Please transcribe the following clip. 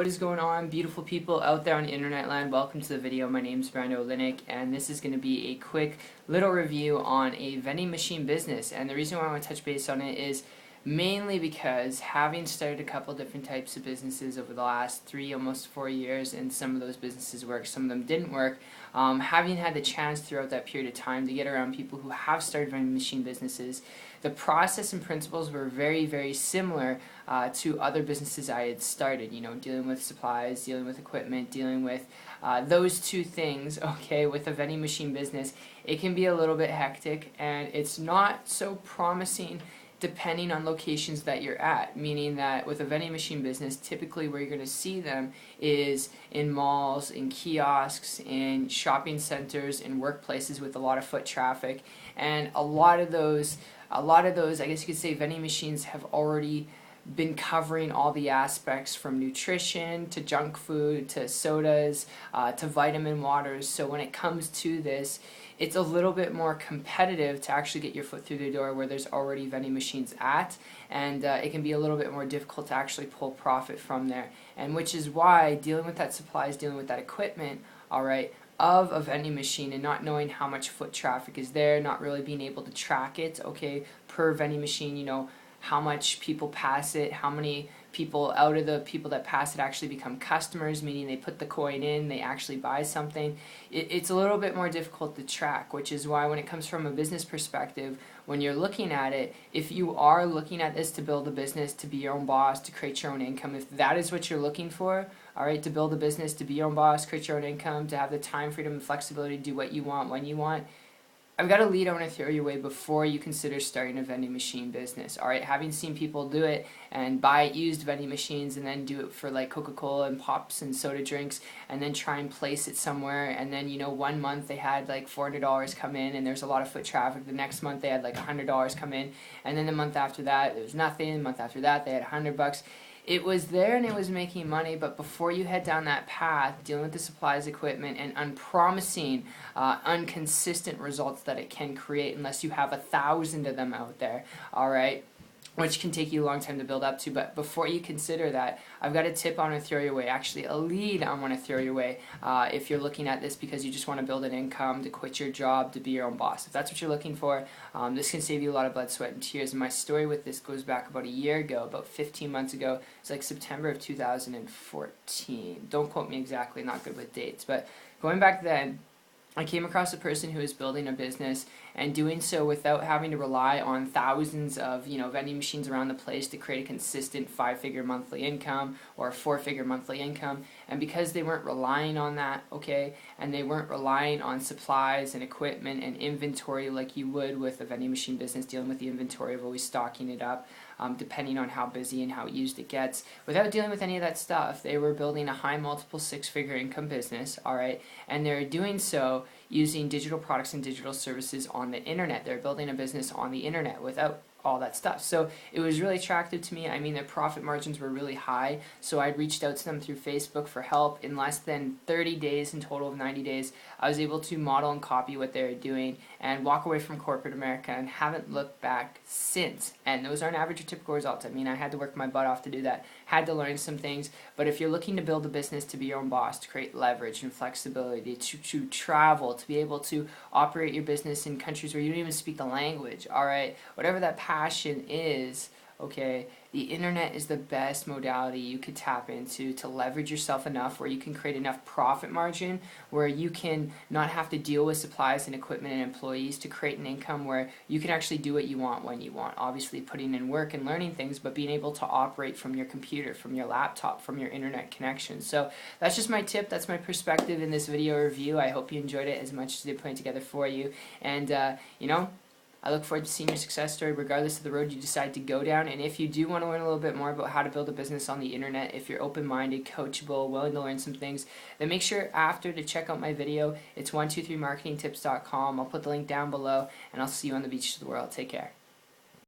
What is going on, beautiful people out there on internet land? Welcome to the video. My name is Brando Linick, and this is going to be a quick little review on a vending machine business. And the reason why I want to touch base on it is mainly because having started a couple different types of businesses over the last 3, almost 4 years, and some of those businesses worked, some of them didn't work, having had the chance throughout that period of time to get around people who have started vending machine businesses, the process and principles were very, very similar to other businesses I had started, dealing with supplies, dealing with equipment, dealing with those two things, okay, with a vending machine business. It can be a little bit hectic, and it's not so promising depending on locations that you're at, meaning that with a vending machine business, typically where you're going to see them is in malls, in kiosks, in shopping centers, in workplaces with a lot of foot traffic, and a lot of those, I guess you could say, vending machines have already been covering all the aspects from nutrition to junk food to sodas to vitamin waters. So when it comes to this, it's a little bit more competitive to actually get your foot through the door where there's already vending machines at, and it can be a little bit more difficult to actually pull profit from there. And which is why dealing with that supplies, dealing with that equipment, alright, of a vending machine and not knowing how much foot traffic is there, not really being able to track it, okay, per vending machine, how much people pass it, how many people out of the people that pass it actually become customers, meaning they put the coin in, they actually buy something. It's a little bit more difficult to track, which is why when it comes from a business perspective, when you're looking at it, if you are looking at this to build a business, to be your own boss, to create your own income, if that is what you're looking for, alright, to build a business, to be your own boss, create your own income, to have the time, freedom, and flexibility to do what you want, when you want, I've got a lead I want to throw your way before you consider starting a vending machine business. Alright, having seen people do it and buy used vending machines and then do it for like Coca-Cola and pops and soda drinks and then try and place it somewhere, and then 1 month they had like $400 come in and there's a lot of foot traffic, the next month they had like $100 come in, and then the month after that there was nothing, the month after that they had $100. It was there and it was making money, but before you head down that path, dealing with the supplies, equipment, and unpromising, inconsistent results that it can create unless you have 1,000 of them out there, alright, which can take you a long time to build up to. But before you consider that, I've got a tip I want to throw your way, actually a lead I want to throw your way, if you're looking at this because you just want to build an income, to quit your job, to be your own boss. If that's what you're looking for, this can save you a lot of blood, sweat, and tears. And my story with this goes back about a year ago, about 15 months ago. It's like September of 2014. Don't quote me exactly, not good with dates. But going back then, I came across a person who was building a business and doing so without having to rely on thousands of vending machines around the place to create a consistent 5-figure monthly income or a 4-figure monthly income. And because they weren't relying on that, okay, and they weren't relying on supplies and equipment and inventory like you would with a vending machine business, dealing with the inventory of always stocking it up, depending on how busy and how used it gets. Without dealing with any of that stuff, they were building a high multiple 6-figure income business, alright, and they're doing so using digital products and digital services on the internet. They're building a business on the internet without all that stuff. So it was really attractive to me. I mean, their profit margins were really high, so I reached out to them through Facebook for help. In less than 30 days, in total of 90 days, I was able to model and copy what they were doing and walk away from corporate America and haven't looked back since. And those aren't average or typical results. I mean, I had to work my butt off to do that, had to learn some things, but if you're looking to build a business, to be your own boss, to create leverage and flexibility, to travel, to be able to operate your business in countries where you don't even speak the language, alright, whatever that passion is, okay, the internet is the best modality you could tap into to leverage yourself enough where you can create enough profit margin where you can not have to deal with supplies and equipment and employees to create an income where you can actually do what you want when you want. Obviously putting in work and learning things, but being able to operate from your computer, from your laptop, from your internet connection. So that's just my tip, that's my perspective in this video review. I hope you enjoyed it as much as they put it together for you. And I look forward to seeing your success story regardless of the road you decide to go down. And if you do want to learn a little bit more about how to build a business on the internet, if you're open-minded, coachable, willing to learn some things, then make sure after to check out my video. It's 123marketingtips.com. I'll put the link down below, and I'll see you on the beach of the world. Take care.